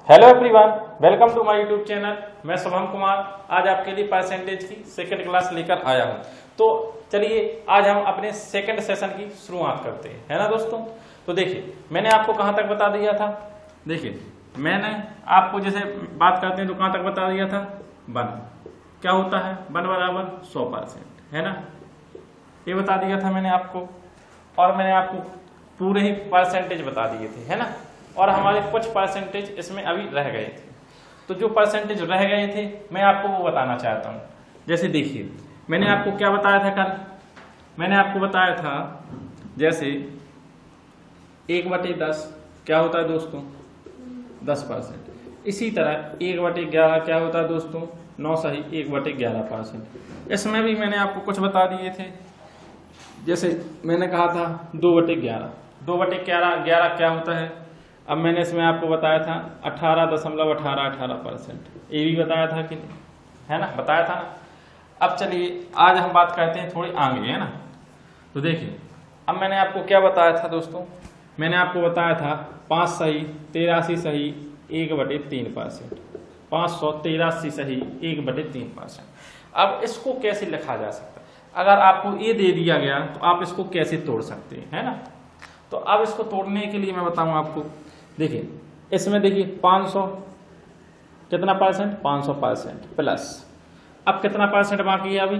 Hello everyone, welcome to my YouTube channel. मैं शुभम कुमार आज आपके लिए परसेंटेज की सेकंड क्लास लेकर आया हूं। तो चलिए आज हम अपने सेकंड सेशन की शुरुआत करते हैं, है ना दोस्तों। तो देखिए मैंने आपको कहां तक बता दिया था। देखिए मैंने आपको जैसे बात करते हैं तो कहां तक बता दिया था, 1 क्या होता है, 1 बराबर 100%, है ना, ये बता दिया था मैंने आपको। और मैंने आपको पूरे ही परसेंटेज बता दिए थे, है ना। और हमारे कुछ परसेंटेज इसमें अभी रह गए थे, तो जो परसेंटेज रह गए थे मैं आपको वो बताना चाहता हूँ। जैसे देखिए मैंने आपको क्या बताया था कल, मैंने आपको बताया था जैसे 1/10 क्या होता है दोस्तों, 10%। इसी तरह 1/11 क्या होता है दोस्तों, 9 सही 1/11%। इसमें भी मैंने आपको कुछ बता दिए थे। जैसे मैंने कहा था 2/11, 2/11 क्या होता है। अब मैंने इसमें आपको बताया था 18.18%, ये भी बताया था कि नहीं, है ना, बताया था ना। अब चलिए आज हम बात करते हैं थोड़ी आगे, है ना। तो देखिए अब मैंने आपको क्या बताया था दोस्तों, मैंने आपको बताया था 5 सही 83 सही 1/3%, 583 सही 1/3%। अब इसको कैसे लिखा जा सकता है, अगर आपको ये दे दिया गया तो आप इसको कैसे तोड़ सकते हैं, है ना। तो अब इसको तोड़ने के लिए मैं बताऊं आपको। देखिए इसमें देखिए 500 कितना परसेंट, 500% प्लस, अब कितना परसेंट बाकी है अभी,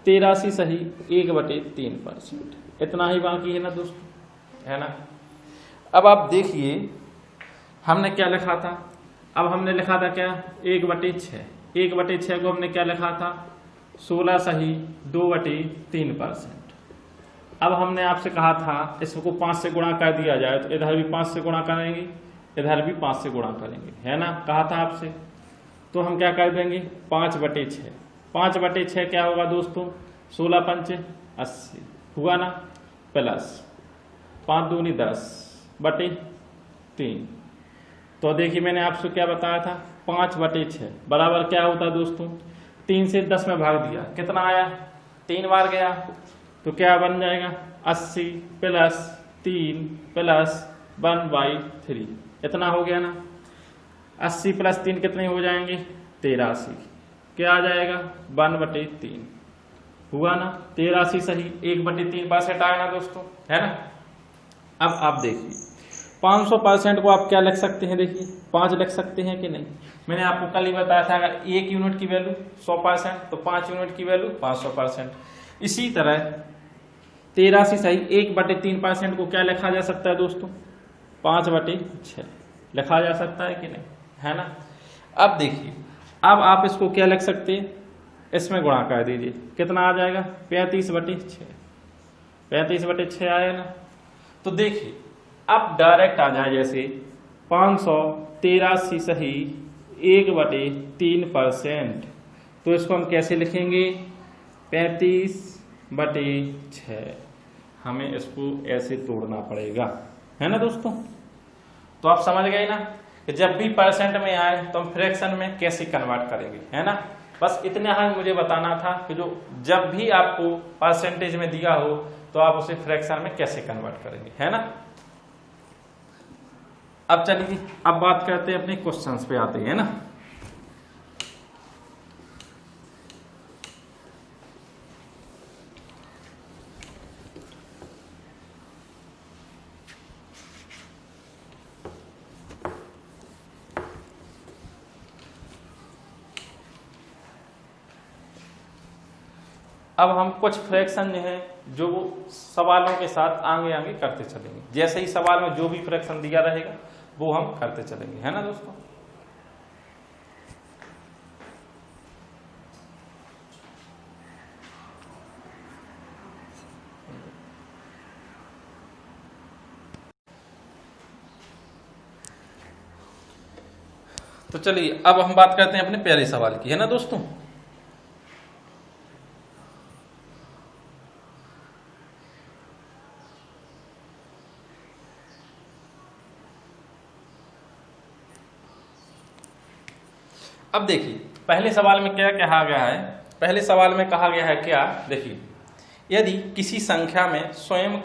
83 सही 1/3%, इतना ही बाकी है ना दोस्तों, है ना। अब आप देखिए हमने क्या लिखा था, अब हमने लिखा था क्या 1/6, 1/6 को हमने क्या लिखा था 16 सही 2/3%। अब हमने आपसे कहा था इसको 5 से गुणा कर दिया जाए, तो इधर भी 5 से गुणा करेंगे, इधर भी 5 से गुणा करेंगे, है ना, कहा था आपसे। तो हम क्या कर देंगे 5/6, 5/6 क्या होगा दोस्तों, 16 पंचे 80 हुआ ना, प्लस 5 दूनी 10/3। तो देखिए मैंने आपसे क्या बताया था 5/6 बराबर क्या होता है दोस्तों, 3 से 10 में भाग दिया, कितना आया 3 बार गया, तो क्या बन जाएगा 80 प्लस 3 प्लस 1/3, इतना हो गया ना। 80 प्लस 3 कितने हो जाएंगे 83, क्या आ जाएगा 1/3 हुआ ना, 83 सही 1/3% आया ना दोस्तों, है ना। अब आप देखिए 500% को आप क्या लिख सकते हैं, देखिए 5 लिख सकते हैं कि नहीं। मैंने आपको कल ही बताया था अगर 1 यूनिट की वैल्यू 100% तो 5 यूनिट की वैल्यू 500%। इसी तरह 83 सही 1/3% को क्या लिखा जा सकता है दोस्तों, 5/6 लिखा जा सकता है कि नहीं, है ना। अब देखिए अब आप इसको क्या लिख सकते हैं, इसमें गुणा कर दीजिए, कितना आ जाएगा 35/6, 35/6 आया ना। तो देखिए अब डायरेक्ट आ जाए जैसे 583 सही 1/3%, तो इसको हम कैसे लिखेंगे 35/6, हमें इसको ऐसे तोड़ना पड़ेगा, है ना दोस्तों। तो आप समझ गए ना कि जब भी परसेंट में आए तो हम फ्रैक्शन में कैसे कन्वर्ट करेंगे, है ना। बस इतना ही मुझे बताना था कि जो जब भी आपको परसेंटेज में दिया हो तो आप उसे फ्रैक्शन में कैसे कन्वर्ट करेंगे, है ना। अब चलिए अब बात करते हैं अपने क्वेश्चंस पे आते हैं ना। अब हम कुछ फ्रैक्शन जो है जो सवालों के साथ आगे आगे करते चलेंगे, जैसे ही सवाल में जो भी फ्रैक्शन दिया रहेगा वो हम करते चलेंगे, है ना दोस्तों। तो चलिए अब हम बात करते हैं अपने पहले सवाल की, है ना दोस्तों। अब देखिए पहले सवाल में क्या कहा गया है, पहले सवाल में कहा गया है क्या, देखिए यदि किसी संख्या में स्वयं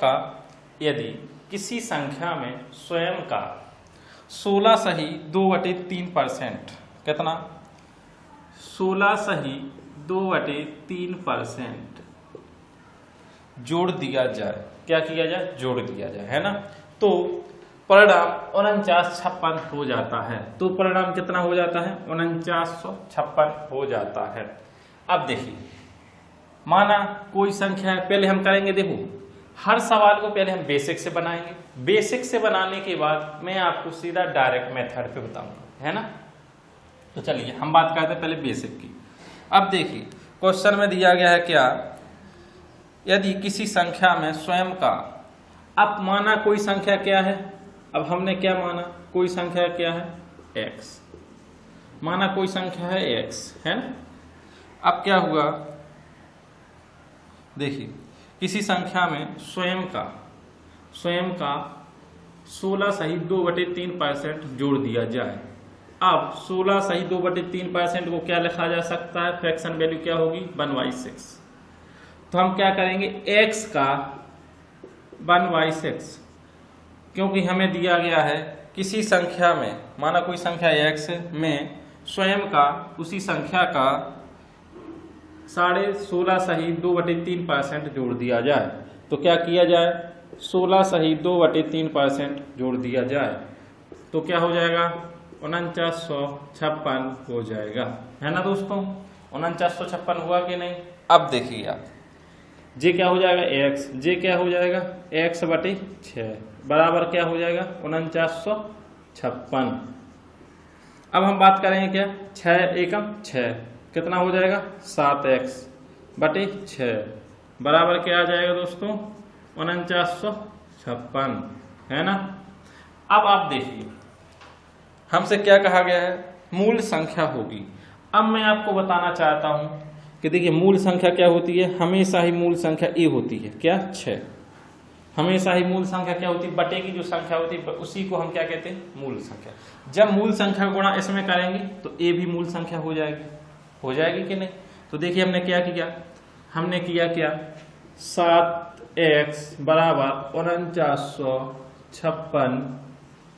का 16 सही 2/3%, कितना 16 सही 2/3% जोड़ दिया जाए। क्या किया जाए? जोड़ दिया जाए, है ना। तो परिणाम 4956 हो जाता है। तो परिणाम कितना हो जाता है? 4956 हो जाता है। अब देखिए, माना कोई संख्या है, पहले हम करेंगे, देखो हर सवाल को पहले हम बेसिक से बनाएंगे, बेसिक से बनाने के बाद मैं आपको सीधा डायरेक्ट मेथड पे बताऊंगा, है ना। तो चलिए हम बात करते हैं पहले बेसिक की। अब देखिए क्वेश्चन में दिया गया है क्या, यदि किसी संख्या में स्वयं का, अब माना कोई संख्या क्या है, अब हमने क्या माना, कोई संख्या क्या है x, माना कोई संख्या है x, है ना। अब क्या हुआ, देखिए किसी संख्या में स्वयं का 16 सही 2/3% जोड़ दिया जाए। अब 16 सही 2/3% को क्या लिखा जा सकता है, फ्रैक्शन वैल्यू क्या होगी 1/6। तो हम क्या करेंगे, x का 1/6, क्योंकि हमें दिया गया है किसी संख्या में, माना कोई संख्या x में स्वयं का उसी संख्या का 16.5 सही 2/3% जोड़ दिया जाए। तो क्या किया जाए, 16 सही 2/3% जोड़ दिया जाए तो क्या हो जाएगा 4956 हो जाएगा, है ना दोस्तों। 4956 हुआ कि नहीं। अब देखिए आप, जे क्या हो जाएगा x, जे क्या हो जाएगा x/6 बराबर क्या हो जाएगा 4956। अब हम बात करेंगे क्या, 6 एकम 6 कितना हो जाएगा 7x/6 बराबर क्या आ जाएगा दोस्तों 4956, है ना। अब आप देखिए हमसे क्या कहा गया है, मूल संख्या होगी। अब मैं आपको बताना चाहता हूं कि देखिए मूल संख्या क्या होती है, हमेशा ही मूल संख्या ए होती है, क्या 6, हमेशा ही मूल संख्या क्या होती है, बटे की जो संख्या होती है उसी को हम क्या कहते हैं, मूल संख्या। जब मूल संख्या गुणा इसमें करेंगे तो ए भी मूल संख्या हो जाएगी कि नहीं। तो देखिए हमने क्या किया, हमने किया क्या 7x बराबर 4956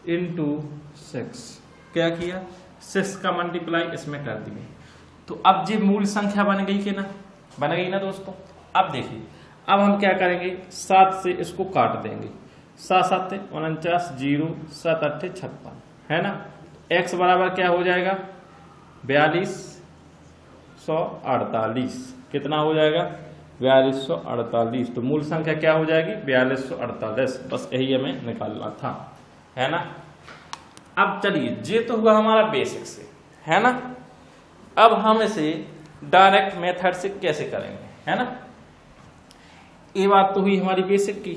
इंटू 6, क्या किया 6 का मल्टीप्लाई इसमें कर दिए। तो अब ये मूल संख्या बन गई कि ना, बन गई ना दोस्तों। अब देखिए अब हम क्या करेंगे, 7 से इसको काट देंगे, 7 7 49 0 7 8 56, है ना। x बराबर क्या हो जाएगा 4248, कितना हो जाएगा 4248। तो मूल संख्या क्या हो जाएगी 4248, बस यही हमें निकालना था, है ना। अब चलिए ये तो हुआ हमारा बेसिक से, है ना। अब हम इसे डायरेक्ट मेथड से कैसे करेंगे, है ना। ये बात तो हुई हमारी बेसिक की।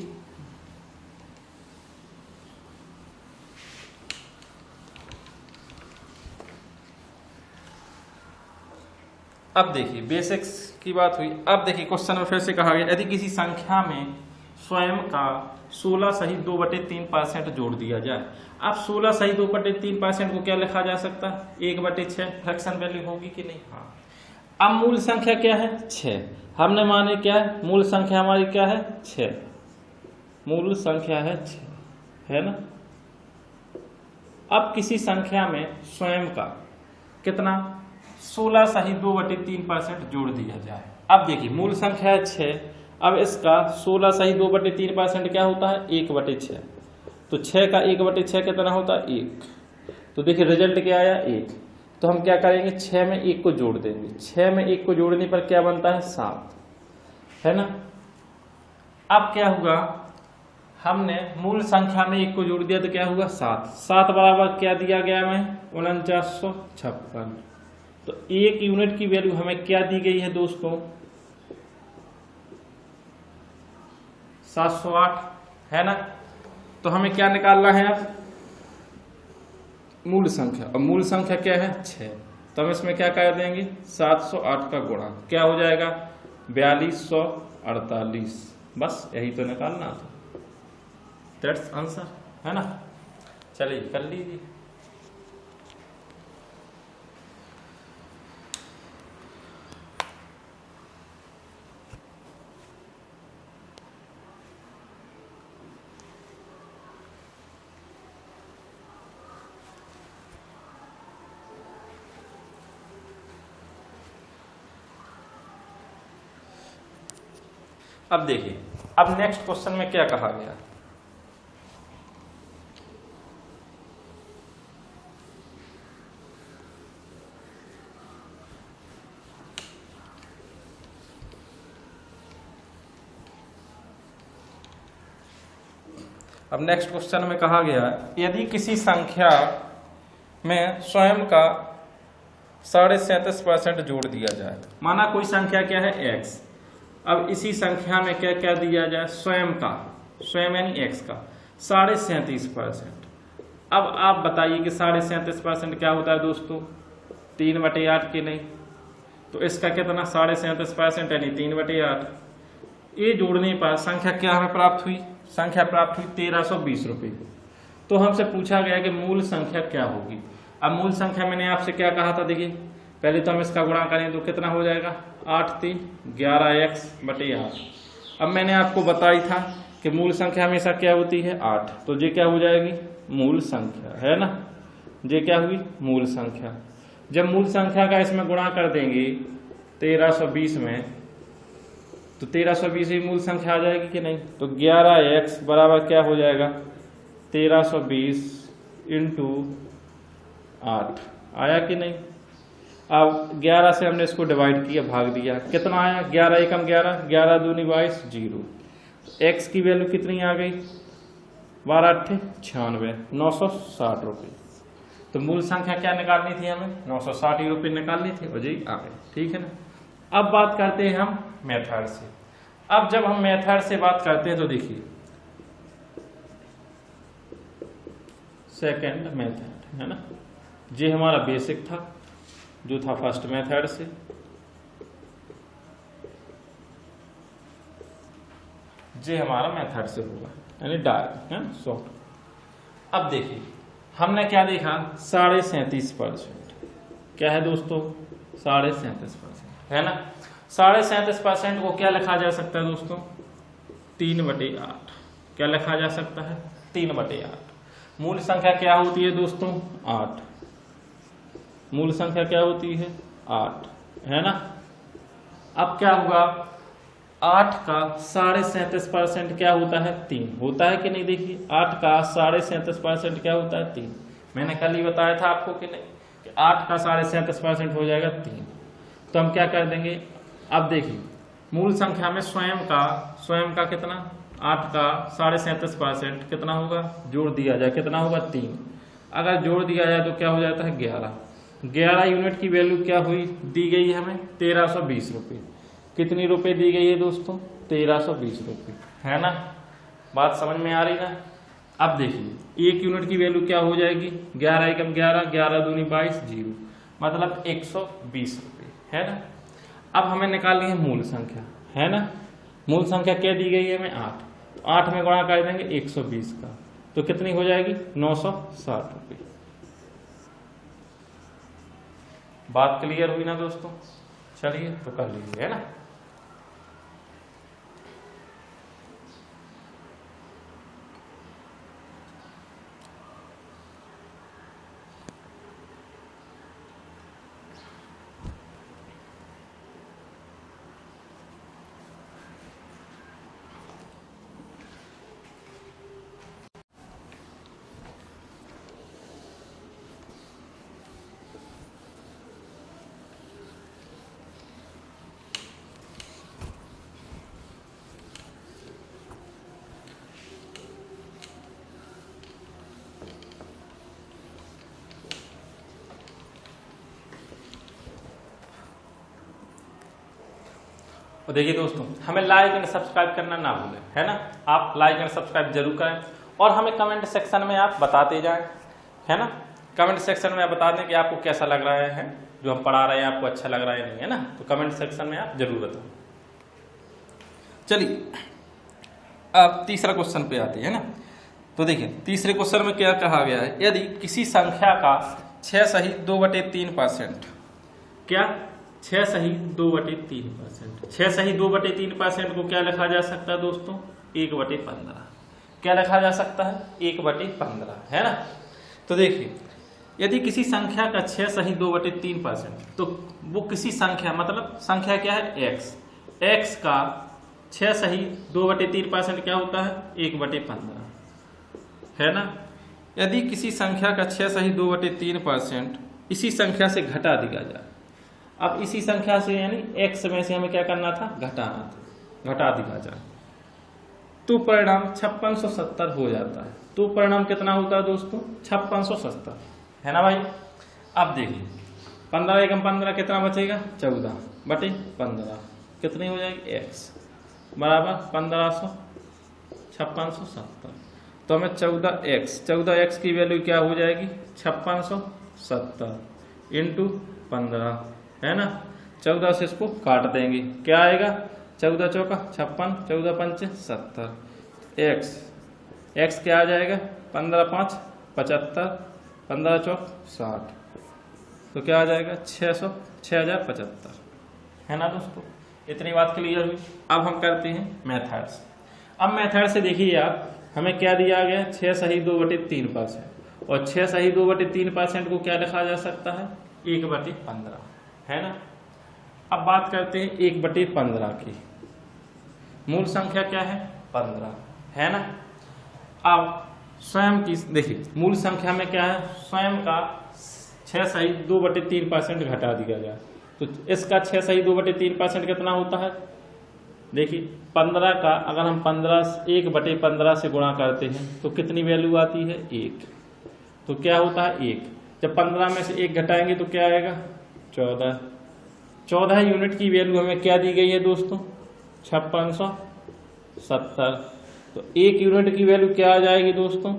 अब देखिए बेसिक्स की बात हुई। अब देखिए क्वेश्चन में फिर से कहा गया, यदि किसी संख्या में स्वयं का 16 सही 2/3% जोड़ दिया जाए। अब 16 सही 2/3% को क्या लिखा जा सकता है 1/6, फ्रैक्शन वैल्यू होगी कि नहीं। हाँ। अब मूल संख्या क्या है 6, हमने माने क्या है मूल संख्या हमारी क्या है 6, मूल संख्या है 6, है ना। अब किसी संख्या में स्वयं का कितना 16 सही 2/3% जोड़ दिया जाए। अब देखिए मूल संख्या है 6, अब इसका 16 सही 2/3% क्या होता है 1/6, तो 6 का 1/6 कितना होता है 1। तो देखिए रिजल्ट क्या आया 1। तो हम क्या करेंगे 6 में 1 को जोड़ देंगे, 6 में 1 को जोड़ने पर क्या बनता है 7, है ना। अब क्या हुआ, हमने मूल संख्या में 1 को जोड़ दिया तो क्या हुआ 7, 7 बराबर क्या दिया गया हमें 4956। तो 1 यूनिट की वैल्यू हमें क्या दी गई है दोस्तों 708, है ना। तो हमें क्या निकालना है अब मूल संख्या, और मूल संख्या क्या है 6। तो हम इसमें क्या कर देंगे 708 का गुणा क्या हो जाएगा 4248, बस यही तो निकालना था, दैट्स आंसर, है ना। चलिए कर लीजिए। अब देखिए, अब नेक्स्ट क्वेश्चन में क्या कहा गया। अब नेक्स्ट क्वेश्चन में कहा गया, यदि किसी संख्या में स्वयं का 37.5% जोड़ दिया जाए। माना कोई संख्या क्या है x, अब इसी संख्या में क्या क्या दिया जाए, स्वयं का, स्वयं यानी x का 37.5%। अब आप बताइए कि 37.5% क्या होता है दोस्तों, 3/8 के नहीं, तो इसका कितना 37.5% यानी 3/8। ये जोड़ने पर संख्या क्या हमें प्राप्त हुई, संख्या प्राप्त हुई 1320 रुपये। तो हमसे पूछा गया कि मूल संख्या क्या होगी। अब मूल संख्या मैंने आपसे क्या कहा था, देखिए पहले तो हम इसका गुणा करें तो कितना हो जाएगा, 8 3 11x/8। अब मैंने आपको बताई था कि मूल संख्या हमेशा क्या होती है, 8, तो ये क्या हो जाएगी, मूल संख्या है ना, ये क्या हुई, मूल संख्या। जब मूल संख्या का इसमें गुणा कर देंगे 1320 में, तो 1320 ही मूल संख्या आ जाएगी कि नहीं। तो 11x बराबर क्या हो जाएगा, 1320 इंटू 8 आया कि नहीं। अब 11 से हमने इसको डिवाइड किया, भाग दिया, कितना आया, 11 एकम 11, 11 दूनी 22, 0। x की वैल्यू कितनी आ गई, 12 8 96, 960 रुपये। तो मूल संख्या क्या निकालनी थी हमें, 960 रुपये निकालनी थी, और जी आ गई, ठीक है ना। अब बात करते हैं हम मेथड से। अब जब हम मेथड से बात करते हैं तो देखिए सेकंड मेथड है ना, ये हमारा बेसिक था जो था फर्स्ट मेथड से। ये हमारा मेथड से होगा यानी डायरेक्ट है शॉर्ट। अब देखिए हमने क्या देखा, 37.5%। क्या है दोस्तों, 37.5% है ना। 37.5% को क्या लिखा जा सकता है दोस्तों, 3/8। क्या लिखा जा सकता है, 3/8। मूल संख्या क्या होती है दोस्तों, 8। मूल संख्या क्या होती है, 8 है ना। अब क्या होगा, 8 का 37.5% क्या होता है, 3 होता है कि नहीं। देखिए 8 का 37.5% क्या होता है, 3। मैंने कल ही बताया था आपको कि नहीं, कि 8 का 37.5% हो जाएगा 3। तो हम क्या कर देंगे, अब देखिए मूल संख्या में स्वयं का कितना, 8 का 37.5% कितना होगा, जोड़ दिया जाए कितना होगा, 3। अगर जोड़ दिया जाए तो क्या हो जाता है, 11 यूनिट की वैल्यू क्या हुई, दी गई है हमें 1320 रुपये। कितनी रुपए दी गई है दोस्तों, 1320 रुपये, है ना। बात समझ में आ रही ना। अब देखिए 1 यूनिट की वैल्यू क्या हो जाएगी, 11 एकम 11, 11 दूनी 22, 0, मतलब 120 रुपये है ना। अब हमें निकालनी है मूल संख्या, है ना। मूल संख्या क्या दी गई है हमें, 8। तो 8 में गुणा कर देंगे 120 का, तो कितनी हो जाएगी, 960 रुपये। बात क्लियर हुई ना दोस्तों, चलिए तो कर लीजिए, है ना। और देखिए दोस्तों, हमें लाइक एंड सब्सक्राइब करना ना भूलें, है ना। आप लाइक एंड सब्सक्राइब जरूर करें और हमें कमेंट सेक्शन में आप बताते जाएं, है ना। कमेंट सेक्शन में आप बता दें कि आपको कैसा लग रहा है जो हम पढ़ा रहे हैं, आपको अच्छा लग रहा है नहीं, है ना। तो कमेंट सेक्शन में आप जरूर बताएं। चलिए अब तीसरा क्वेश्चन पे आते हैं ना। तो देखिए तीसरे क्वेश्चन में क्या कहा गया है, यदि किसी संख्या का 6 सही 2/3%, क्या 6 सही 2/3%, 6 सही 2/3% को क्या लिखा जा सकता है दोस्तों, 1/15। क्या लिखा जा सकता है, 1/15, है ना। तो देखिए यदि किसी संख्या का 6 सही 2/3%, तो वो किसी संख्या मतलब संख्या क्या है, x का 6 सही 2/3% क्या होता है 1/15, है ना। यदि किसी संख्या का 6 सही 2/3% इसी संख्या से घटा दिया जाए, अब इसी संख्या से यानी x में से हमें क्या करना था, घटाना था, घटा दिया जाए तो परिणाम 5670 हो जाता है। तो परिणाम कितना होता है दोस्तों 5670, है ना भाई। अब देखिए 15 एकम 15 कितना बचेगा 14/15, कितनी हो जाएगी x बराबर 1500 5670। तो हमें 14x की वैल्यू क्या हो जाएगी 5670 इंटू 15, है ना। 14 से इसको काट देंगे, क्या आएगा 14 चौका 56, 14 पंचे 70, x क्या आ जाएगा 15 5 75, 15 चौक 60, तो क्या आ जाएगा 6075, है ना दोस्तों। इतनी बात क्लियर हुई। अब हम करते हैं मेथड्स। अब मेथड से देखिए आप, हमें क्या दिया गया 6 सही 2/3%, और 6 सही 2/3% को क्या लिखा जा सकता है 1/15, है ना। अब बात करते हैं 1/15 की। मूल संख्या क्या है 15, है ना। अब स्वयं की देखिए मूल संख्या में क्या है, स्वयं का 6 सही 2/3% घटा दिया जाए, तो इसका 6 सही 2/3% कितना होता है, देखिए 15 का अगर हम 1/15 से गुणा करते हैं तो कितनी वैल्यू आती है 1, तो क्या होता है 1। जब 15 में से 1 घटाएंगे तो क्या आएगा 14 यूनिट की वैल्यू हमें क्या दी गई है दोस्तों 5670। तो 1 यूनिट की वैल्यू क्या आ जाएगी दोस्तों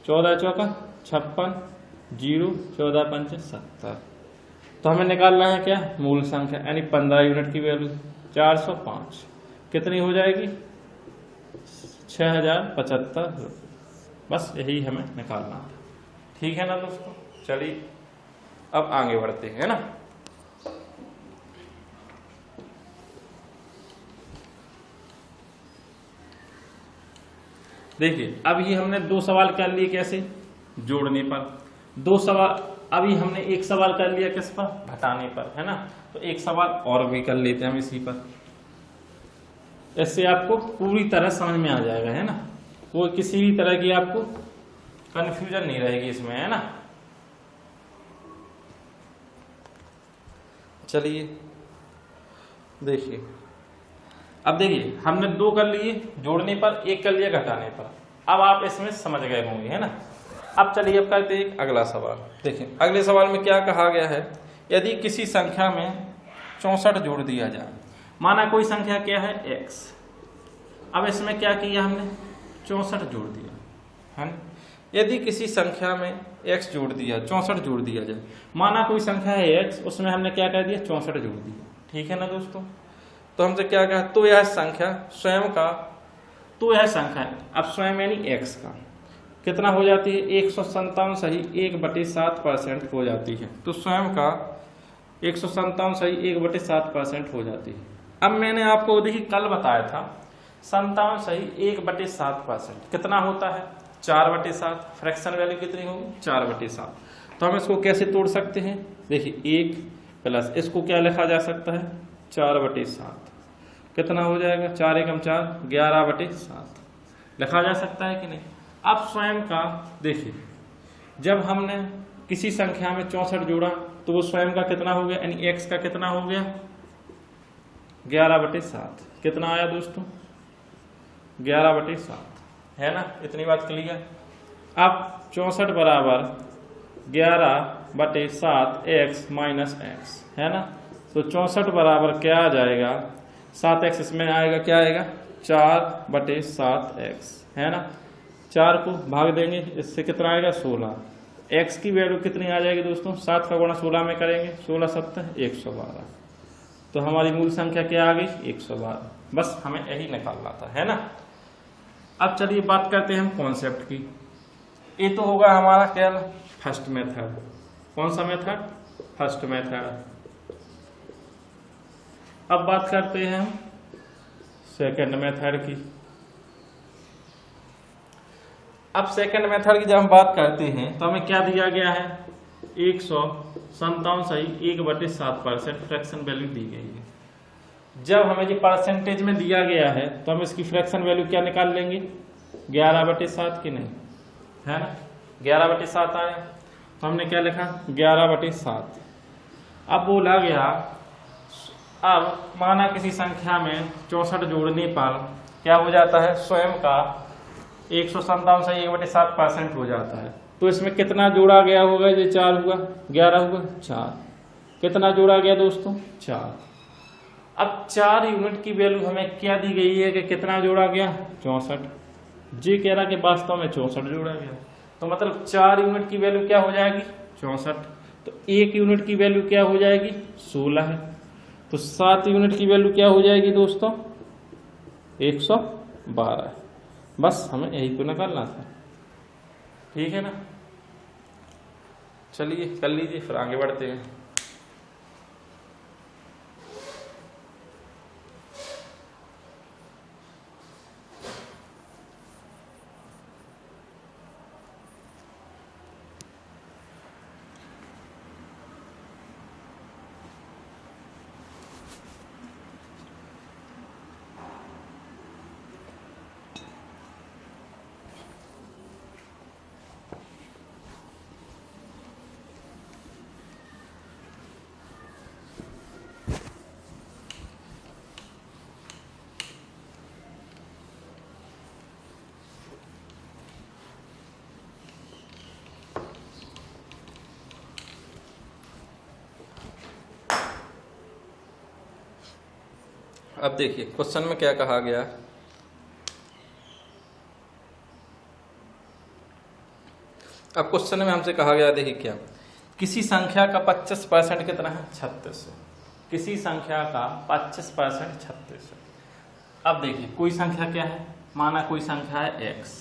14 चौका 56, 0 14 पंचे 70। तो हमें निकालना है क्या मूल संख्या, यानी 15 यूनिट की वैल्यू 405 कितनी हो जाएगी 6075। बस यही हमें निकालना था, ठीक है ना दोस्तों। चलिए अब आगे बढ़ते हैं, है ना। देखिए अब ये हमने 2 सवाल कर लिए, कैसे जोड़ने पर 2 सवाल, अभी हमने 1 सवाल कर लिया किस पर घटाने पर, है ना। तो 1 सवाल और भी कर लेते हैं हम इसी पर, इससे आपको पूरी तरह समझ में आ जाएगा, है ना। कोई किसी भी तरह की आपको कंफ्यूजन नहीं रहेगी इसमें, है ना। चलिए देखिए, अब देखिए हमने 2 कर लिए जोड़ने पर, 1 कर लिया घटाने पर। अब आप इसमें समझ गए होंगे, है ना। अब चलिए अब करते हैं अगला सवाल। देखिए अगले सवाल में क्या कहा गया है, यदि किसी संख्या में 64 जोड़ दिया जाए, माना कोई संख्या क्या है x। अब इसमें क्या किया हमने 64 जोड़ दिया, है। यदि किसी संख्या में x जोड़ दिया 64 जोड़ दिया जाए, माना कोई संख्या है x, उसमें हमने क्या कर दिया 64 जोड़ दिया, ठीक है ना दोस्तों। तो हमसे क्या कहा, तो यह संख्या स्वयं का, तो यह संख्या अब स्वयं यानी x का कितना हो जाती है 157 सही 1/7% हो जाती है। तो स्वयं का 157 सही 1/7% हो जाती है। अब मैंने आपको देखिए कल बताया था 57 सही 1/7% कितना होता है 4/7, फ्रैक्शन वैल्यू कितनी होगी 4/7। तो हम इसको कैसे तोड़ सकते हैं, देखिए 1 प्लस इसको क्या लिखा जा सकता है 4/7, कितना हो जाएगा 4 एकम 4 11/7 लिखा जा सकता है कि नहीं। अब स्वयं का देखिए, जब हमने किसी संख्या में 64 जोड़ा तो वो स्वयं का कितना हो गया, यानी x का कितना हो गया 11/7, कितना आया दोस्तों 11/7, है ना। इतनी बात क्लियर। अब 64 बराबर 11/7 x माइनस x, है ना। तो 64 बराबर क्या आ जाएगा 7x, इसमें आएगा क्या आएगा 4/7x, है ना। 4 को भाग देंगे इससे कितना आएगा 16। x की वैल्यू कितनी आ जाएगी दोस्तों 7 का गुणा 16 में करेंगे 16 7 112। तो हमारी मूल संख्या क्या आ गई 112। बस हमें यही निकालना था, है ना। अब चलिए बात करते हैं हम कॉन्सेप्ट की। ये तो होगा हमारा क्या फर्स्ट मेथड। कौन सा मेथड फर्स्ट मेथड। अब बात करते हैं हम सेकंड मेथड की। अब सेकंड मेथड की जब हम बात करते हैं तो हमें क्या दिया गया है 157 सही 1/7% फ्रैक्शन वैल्यू दी गई है। जब हमें जी परसेंटेज में दिया गया है तो हम इसकी फ्रैक्शन वैल्यू क्या निकाल लेंगे, 11/7 की नहीं, है ना, 11/7 आया। तो हमने क्या लिखा, 11/7। अब बोला गया, अब माना किसी संख्या में 64 जोड़ने पर क्या हो जाता है, स्वयं का 157 से 1/7% हो जाता है। तो इसमें कितना जोड़ा गया होगा, ये 4 हुआ, 11 हुआ, 4। कितना जोड़ा गया दोस्तों, 4। अब 4 यूनिट की वैल्यू हमें क्या दी गई है कि कितना जोड़ा गया, 64। जी कह रहा कि वास्तव में 64 जोड़ा गया, तो मतलब 4 यूनिट की वैल्यू क्या हो जाएगी, 64। तो 1 यूनिट की वैल्यू क्या हो जाएगी, 16 है। तो 7 यूनिट की वैल्यू क्या हो जाएगी दोस्तों, 112। बस हमें यही तो निकालना था, ठीक है ना। चलिए कर लीजिए, फिर आगे बढ़ते हैं। अब देखिए क्वेश्चन में क्या कहा गया, अब क्वेश्चन में हमसे कहा गया, देखिए क्या, किसी संख्या का 25% कितना है, 36 है। किसी संख्या का 25% 36 है। अब देखिए कोई संख्या क्या है, माना कोई संख्या है x।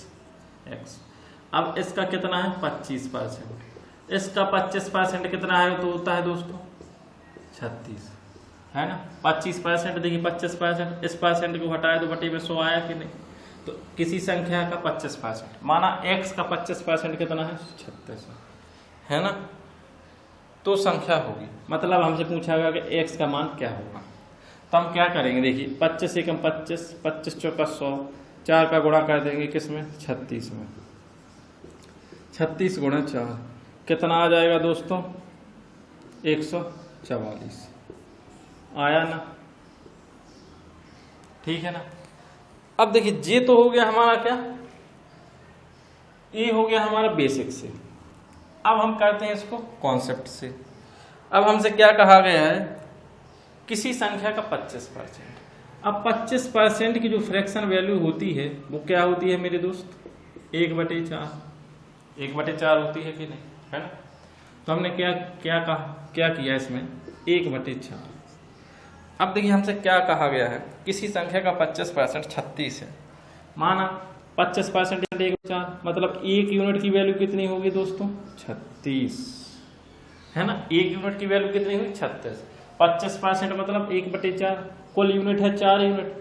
अब इसका कितना है, 25%। इसका 25% कितना है, तो होता है दोस्तों 36, है ना। 25% देखिए 25%, इस परसेंट को हटाए तो बटे में 100 आया कि नहीं। तो किसी संख्या का 25%, माना x का 25% कितना है, 36 है ना, तो संख्या होगी। मतलब हमसे पूछा गया कि x का मान क्या होगा। तो हम क्या करेंगे, देखिए 25 से कम 25, 25 चौका 100, 4 का गुणा कर देंगे किसमें, 36 में। 36 गुणा 4 कितना आ जाएगा दोस्तों, 144 आया ना, ठीक है ना। अब देखिए ये तो हो गया हमारा क्या, ये हो गया हमारा बेसिक से। अब हम करते हैं इसको कॉन्सेप्ट से। अब हमसे क्या कहा गया है, किसी संख्या का 25%। अब 25% की जो फ्रैक्शन वैल्यू होती है वो क्या होती है मेरे दोस्त, 1/4। 1/4 होती है कि नहीं, है ना। तो हमने क्या किया इसमें, 1/4। अब देखिए हमसे क्या कहा गया है, किसी संख्या का 25% 36 है। माना 25% 1/4 मतलब 1 यूनिट की वैल्यू कितनी होगी दोस्तों, 36, है ना। 1 यूनिट की वैल्यू कितनी हुई, 36। 25% मतलब 1/4, कुल यूनिट है 4 यूनिट,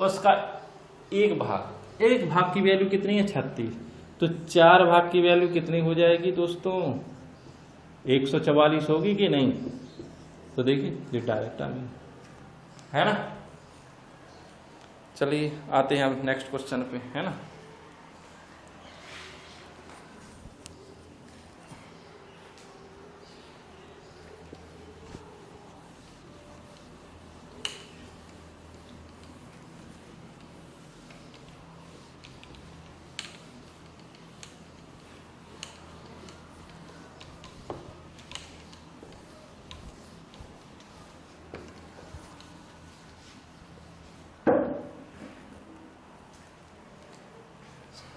उसका एक भाग की वैल्यू कितनी है, 36। तो 4 भाग की वैल्यू कितनी हो जाएगी दोस्तों, 144 होगी कि नहीं। तो देखिए ये डायरेक्ट आ गई, है ना। चलिए आते हैं अब नेक्स्ट क्वेश्चन पे, है ना।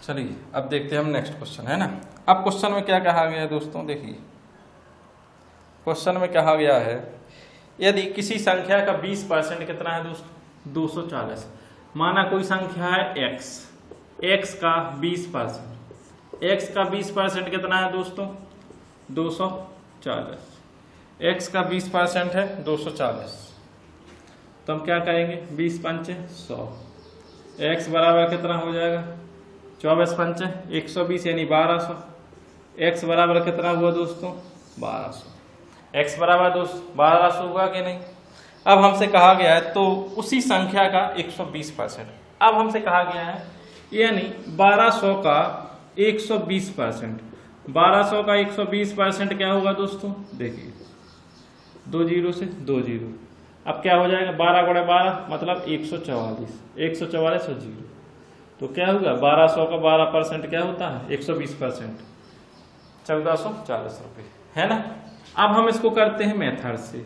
चलिए अब देखते हैं हम नेक्स्ट क्वेश्चन, है ना। अब क्वेश्चन में क्या कहा गया है दोस्तों, देखिए क्वेश्चन में कहा गया है, यदि किसी संख्या का 20% कितना है दोस्तों, 240। माना कोई संख्या है x का 20%, x का 20% कितना है दोस्तों, 240। x का 20% है 240। तो हम क्या करेंगे, 20 पंचे 100, x बराबर कितना हो जाएगा, 24 पंचे 120 यानी 1200। x बराबर कितना हुआ दोस्तों, 1200। x बराबर 1200 हुआ कि नहीं। अब हमसे कहा गया है तो उसी संख्या का 120%। अब हमसे कहा गया है यानी 1200 का 120%। 1200 का 120% क्या होगा दोस्तों, देखिए 2 जीरो से 2 जीरो, अब क्या हो जाएगा 12 गुणे 12 मतलब 144, 144 और जीरो, तो क्या होगा 1200 का 12% क्या होता है 120%, 1440 रुपये, है ना। अब हम इसको करते हैं मेथड से,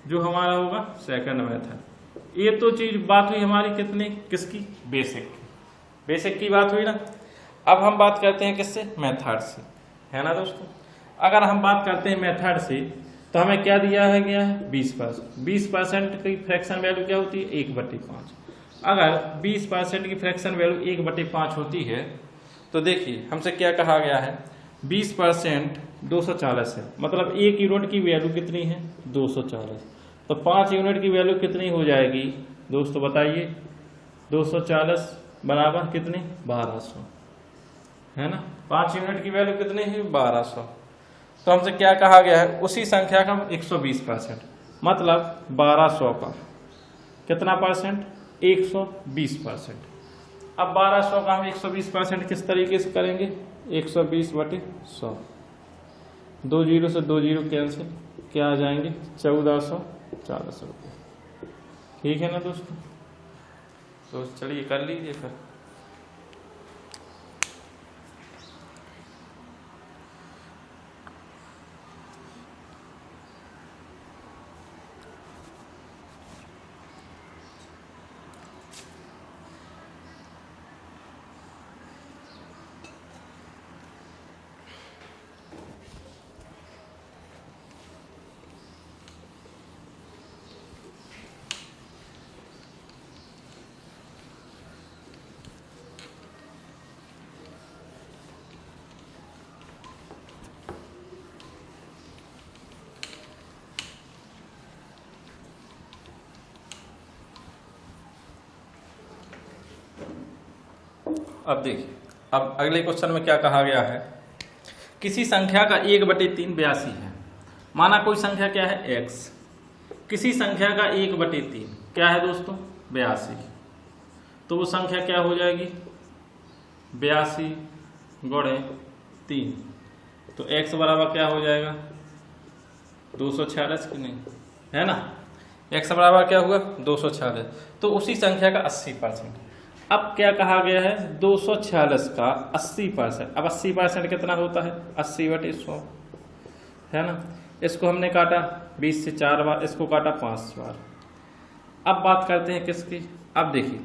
जो हमारा होगा सेकंड मेथड। ये तो चीज बात हुई हमारी कितनी, किसकी, बेसिक की बात हुई ना। अब हम बात करते हैं किससे, मेथड से, है ना दोस्तों। अगर हम बात करते हैं मेथड से तो हमें क्या दिया है गया है 20%। 20% की फ्रैक्शन वैल्यू क्या होती है 1/5। अगर 20% की फ्रैक्शन वैल्यू 1/5 होती है तो देखिए हमसे क्या कहा गया है 20% 240 है, मतलब 1 यूनिट की वैल्यू कितनी है 240, तो 5 यूनिट की वैल्यू कितनी हो जाएगी दोस्तों बताइए, 240 बराबर कितनी 1200, है ना। 5 यूनिट की वैल्यू कितनी है 1200, तो हमसे क्या कहा गया है उसी संख्या का 120%, मतलब 1200 का कितना परसेंट 120%। अब 1200 का हम 120% किस तरीके से करेंगे 120/100, 2 जीरो से 2 जीरो कैंसिल, क्या आ जाएंगे 1440 रुपये, ठीक है ना दोस्तों। तो चलिए कर लीजिए फिर। अब देखिए, अब अगले क्वेश्चन में क्या कहा गया है, किसी संख्या का 1/3 82 है। माना कोई संख्या क्या है x, किसी संख्या का 1/3 क्या है दोस्तों 82, तो वो संख्या क्या हो जाएगी 82 गुणे 3, तो x बराबर क्या हो जाएगा 246 की नहीं, है ना। x बराबर क्या हुआ 246, तो उसी संख्या का 80%। अब क्या कहा गया है 246 का 80%, अब 80% कितना होता है 80/100, है ना। इसको हमने काटा 20 से 4 बार, इसको काटा 5 बार। अब बात करते हैं किसकी, अब देखिए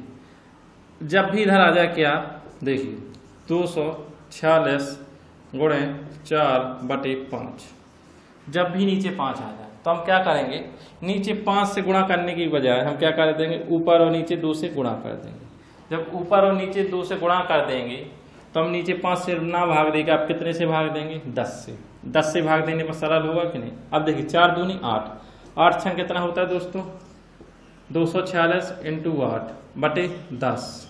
जब भी इधर आ जाए क्या, देखिए 246 गुणे 4/5, जब भी नीचे 5 आ जाए तो हम क्या करेंगे, नीचे 5 से गुणा करने की बजाय हम क्या कर देंगे ऊपर और नीचे 2 से गुणा कर देंगे। जब ऊपर और नीचे 2 से गुणा कर देंगे तो हम नीचे 5 से ना भाग देंगे, आप कितने से भाग देंगे 10 से, 10 से भाग देने पर सरल होगा कि नहीं। अब देखिए 4 दूनी 8, 8 छंग कितना होता है दोस्तों 246 × 8/10।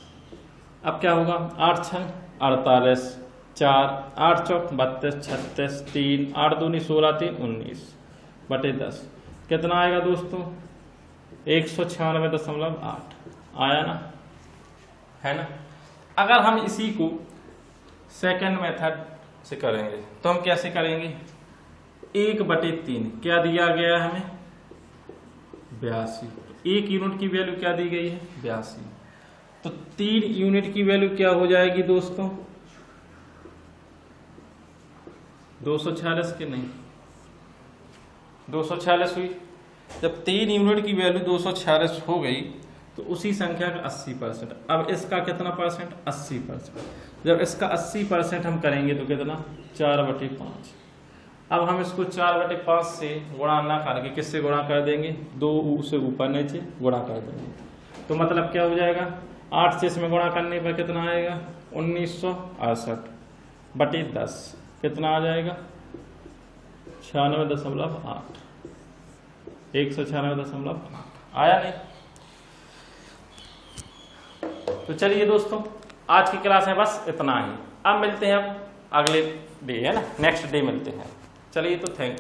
अब क्या होगा 8 छंग 48, 4 8 चौक 32, 36, 3 8 दूनी 16, 3 19/10, कितना आएगा दोस्तों 196.8 आया ना, है ना। अगर हम इसी को सेकंड मेथड से करेंगे तो हम कैसे करेंगे, 1/3 क्या दिया गया है हमें 82, 1 यूनिट की वैल्यू क्या दी गई है 82, तो 3 यूनिट की वैल्यू क्या हो जाएगी दोस्तों 246 के नहीं 246 हुई। जब 3 यूनिट की वैल्यू 246 हो गई तो उसी संख्या का 80%। अब इसका कितना परसेंट 80%, जब इसका 80% हम करेंगे तो कितना 4/5। अब हम इसको 4/5 से गुणा ना करके किससे गुणा कर देंगे 2 से ऊपर नीचे गुणा कर देंगे, तो मतलब क्या हो जाएगा 8 से इसमें गुणा करने पर कितना आएगा 1968/10, कितना आ जाएगा 96.8, 196.8 आया नहीं। तो चलिए दोस्तों आज की क्लास में बस इतना ही, अब मिलते हैं अब अगले डे, है ना, नेक्स्ट डे मिलते हैं। चलिए तो थैंक यू।